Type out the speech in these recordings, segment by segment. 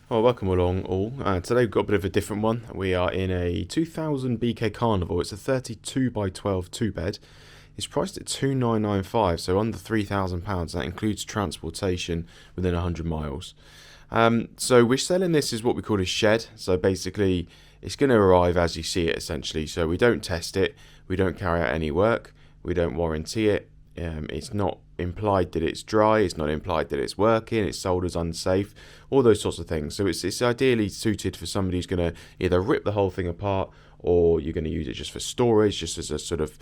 Well, welcome along all. Today we've got a bit of a different one. We are in a 2000 BK Carnival. It's a 32 by 12 two bed. It's priced at 2995, so under £3,000. That includes transportation within 100 miles. So we're selling this as what we call a shed. So basically, it's going to arrive as you see it essentially. So we don't test it, we don't carry out any work, we don't warranty it. It's not implied that it's dry, it's not implied that it's working, it's sold as unsafe, all those sorts of things. So it's ideally suited for somebody who's going to either rip the whole thing apart, or you're going to use it just for storage, just as a sort of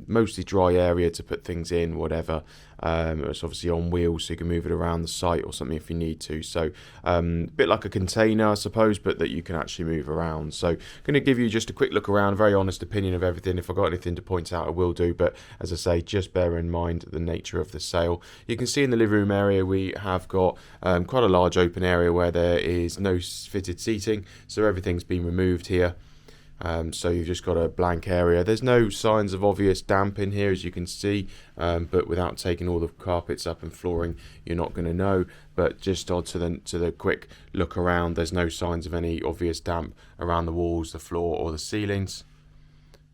mostly dry area to put things in, whatever. It's obviously on wheels, so you can move it around the site or something if you need to. So a bit like a container, I suppose, but that you can actually move around. So going to give you just a quick look around, very honest opinion of everything. If I've got anything to point out, I will do. But as I say, just bear in mind the nature of the sale. You can see in the living room area, we have got quite a large open area where there is no fitted seating. So everything's been removed here. So you've just got a blank area. There's no signs of obvious damp in here, as you can see, but without taking all the carpets up and flooring, you're not going to know. But just to the quick look around, there's no signs of any obvious damp around the walls, the floor, or the ceilings.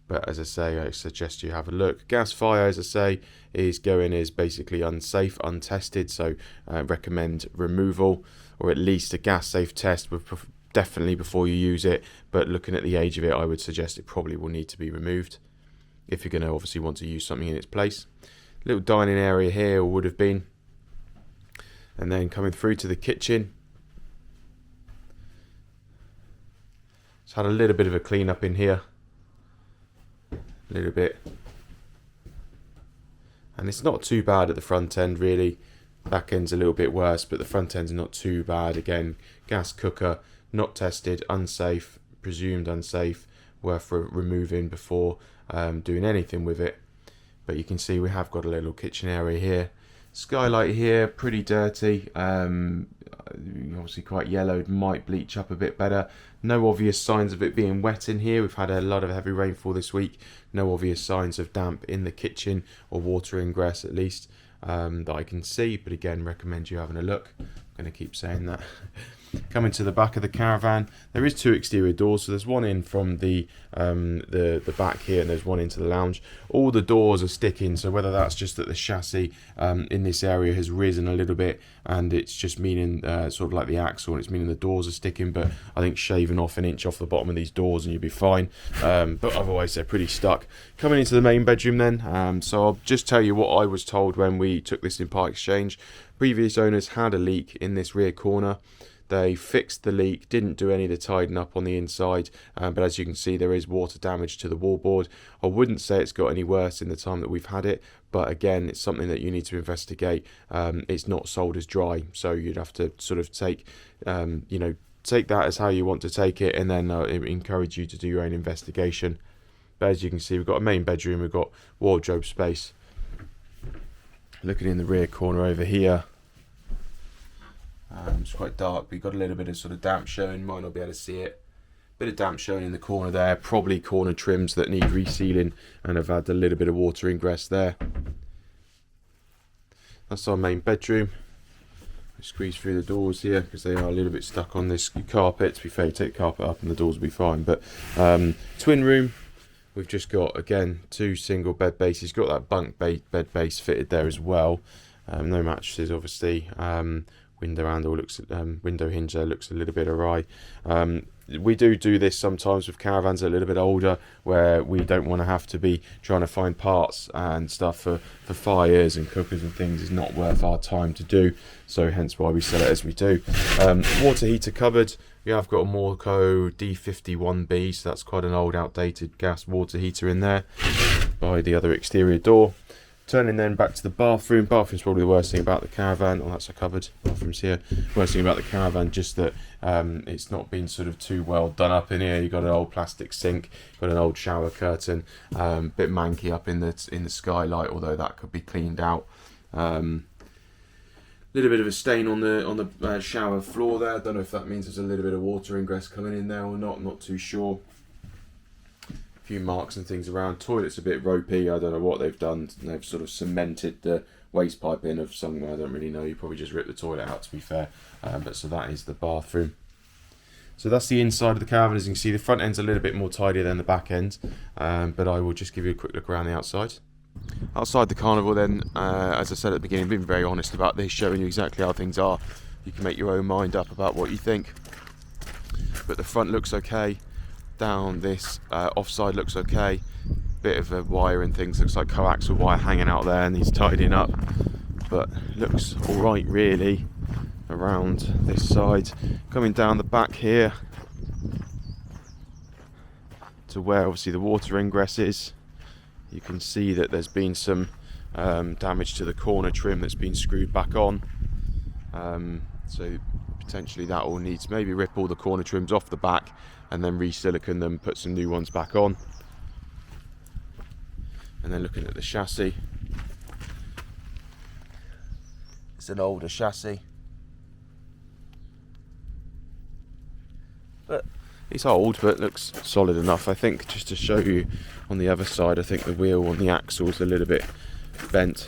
But as I say, I suggest you have a look. Gas fire, as I say, is basically unsafe, untested, so recommend removal, or at least a gas safe test with definitely before you use it. But looking at the age of it, I would suggest it probably will need to be removed if you're going to obviously want to use something in its place. Little dining area here, or would have been, and then coming through to the kitchen. It's had a little bit of a clean up in here, a little bit, and it's not too bad at the front end really. Back end's a little bit worse, but the front end's not too bad. Again, gas cooker, not tested, unsafe, presumed unsafe, worth removing before doing anything with it. But you can see we have got a little kitchen area here. Skylight here, pretty dirty, obviously quite yellowed, might bleach up a bit better. No obvious signs of it being wet in here. We've had a lot of heavy rainfall this week. No obvious signs of damp in the kitchen, or water ingress at least, that I can see. But again, recommend you having a look. I'm going to keep saying that. Coming to the back of the Caravan, there is two exterior doors. So there's one in from the back here, and there's one into the lounge. All the doors are sticking, so whether that's just that the chassis in this area has risen a little bit, and it's just meaning sort of like the axle, and it's meaning the doors are sticking. But I think shaving off an inch off the bottom of these doors and you'll be fine. But otherwise they're pretty stuck. Coming into the main bedroom then, so I'll just tell you what I was told when we took this in part exchange. Previous owners had a leak in this rear corner. They fixed the leak, didn't do any of the tidying up on the inside, but as you can see, there is water damage to the wallboard. I wouldn't say it's got any worse in the time that we've had it, but again, it's something that you need to investigate. It's not sold as dry, so you'd have to sort of take that as how you want to take it, and then encourage you to do your own investigation. But as you can see, we've got a main bedroom, we've got wardrobe space. Looking in the rear corner over here, it's quite dark, but you've got a little bit of sort of damp showing. Might not be able to see it. Bit of damp showing in the corner there. Probably corner trims that need resealing and have had a little bit of water ingress there. That's our main bedroom. I squeeze through the doors here because they are a little bit stuck on this carpet. To be fair, you take the carpet up and the doors will be fine. But twin room. We've just got, again, two single bed bases. Got that bunk bed base fitted there as well. No mattresses, obviously. Window hinge there looks a little bit awry. We do this sometimes with caravans a little bit older, where we don't want to have to be trying to find parts and stuff for fires and cookers and things. Is not worth our time to do, so hence why we sell it as we do. Water heater cupboard. We have got a Morco D51B, so that's quite an old outdated gas water heater in there by the other exterior door. Turning then back to the bathroom. Bathroom's probably the worst thing about the Caravan. Oh, that's a cupboard. Bathroom's here. Worst thing about the Caravan, just that it's not been sort of too well done up in here. You've got an old plastic sink, got an old shower curtain, bit manky up in the skylight, although that could be cleaned out. Little bit of a stain on the shower floor there. I don't know if that means there's a little bit of water ingress coming in there or not. Not too sure. Few marks and things around. Toilet's a bit ropey. I don't know what they've done. They've sort of cemented the waste pipe in of somewhere I don't really know. You probably just ripped the toilet out, to be fair. But so that is the bathroom. So that's the inside of the Caravan. As you can see, the front end's a little bit more tidy than the back end, but I will just give you a quick look around the outside. Outside the Carnival then, as I said at the beginning, I've been very honest about this, showing you exactly how things are. You can make your own mind up about what you think. But the front looks okay. Down this offside looks okay. Bit of a wire and things, looks like coaxial wire hanging out there and he's tidying up. But looks alright really around this side. Coming down the back here to where obviously the water ingress is, you can see that there's been some damage to the corner trim that's been screwed back on. So potentially that all needs, maybe rip all the corner trims off the back and then re-silicone them, put some new ones back on. And then looking at the chassis, it's an older chassis, but it's old, but looks solid enough. I think, just to show you on the other side, I think the wheel on the axle is a little bit bent.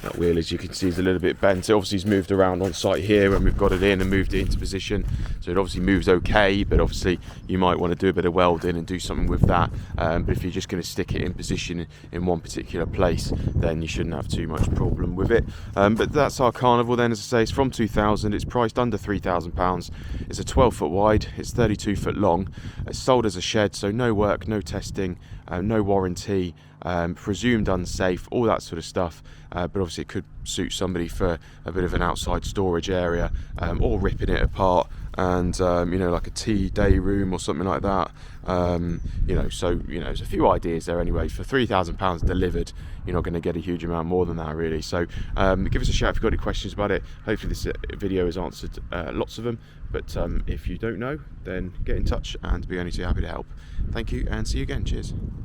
That wheel, as you can see, is a little bit bent. It obviously has moved around on site here when we've got it in and moved it into position, so it obviously moves okay, but obviously you might want to do a bit of welding and do something with that. But if you're just going to stick it in position in one particular place, then you shouldn't have too much problem with it. But that's our Carnival then. As I say, it's from 2000, it's priced under £3,000. It's a 12-foot wide, it's 32-foot long. It's sold as a shed, so no work, no testing, no warranty, presumed unsafe, all that sort of stuff. But obviously it could suit somebody for a bit of an outside storage area, or ripping it apart and you know, like a tea day room or something like that. You know, so you know, there's a few ideas there anyway. For £3,000 delivered, you're not going to get a huge amount more than that really. So give us a shout if you've got any questions about it. Hopefully this video has answered lots of them, but if you don't know, then get in touch and be only too happy to help. Thank you and see you again. Cheers.